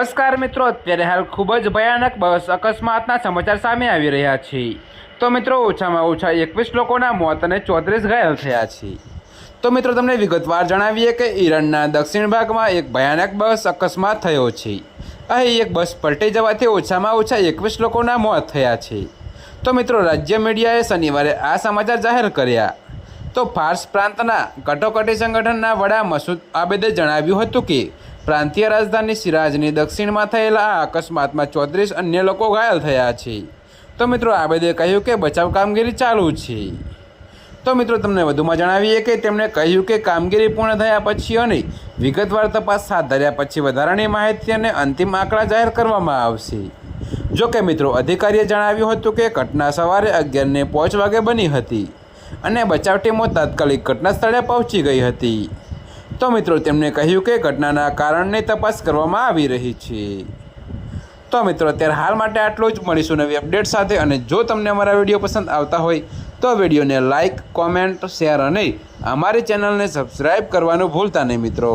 નમસ્કાર મિત્રો, અત્યારે હાલ ખૂબ જ ભયાનક બસ અકસ્માતના સમાચાર સામે આવી રહ્યા છે। તો મિત્રો, ઓછામાં ઓછા 21 લોકોના મોત અને 34 ઘાયલ થયા છે। તો મિત્રો, તમને વિગતવાર જણાવીએ કે ઈરાનના દક્ષિણ ભાગમાં એક ભયાનક બસ અકસ્માત થયો છે। અહીં એક બસ પલટી જવાથી ઓછામાં ઓછા 21 લોકોના મોત થયા છે। તો મિત્રો, રાજ્ય મીડિયાએ શનિવારે આ સમાચાર જાહેર કર્યા। તો ફાર્સ પ્રાંતના કટોકટી સંગઠનના વડા મસૂદ આબેદે જણાવ્યું હતું કે પ્રાંતીય રાજધાની શિરાજની દક્ષિણમાં થયેલા આ અકસ્માતમાં 34 અન્ય લોકો ઘાયલ થયા છે। તો મિત્રો, આબેદે કહ્યું કે બચાવ કામગીરી ચાલુ છે। તો મિત્રો, તમને વધુમાં જણાવીએ કે તેમણે કહ્યું કે કામગીરી પૂર્ણ થયા પછી અને વિગતવાર તપાસ હાથ ધર્યા પછી વધારાની માહિતી અને અંતિમ આંકડા જાહેર કરવામાં આવશે। જો કે મિત્રો, અધિકારીએ જણાવ્યું હતું કે ઘટના સવારે 11:05 વાગે બની હતી અને બચાવ ટીમો તાત્કાલિક ઘટના સ્થળે પહોંચી ગઈ હતી। તો મિત્રો, તેમણે કહ્યું કે ઘટનાના કારણની તપાસ કરવામાં આવી રહી છે। તો મિત્રો, અત્યારે હાલ માટે આટલું જ। મળીશું નવી અપડેટ સાથે। અને જો તમને અમારા વિડીયો પસંદ આવતા હોય તો વિડીયોને લાઇક, કોમેન્ટ, શેર અને અમારી ચેનલને સબસ્ક્રાઈબ કરવાનું ભૂલતા નહીં મિત્રો।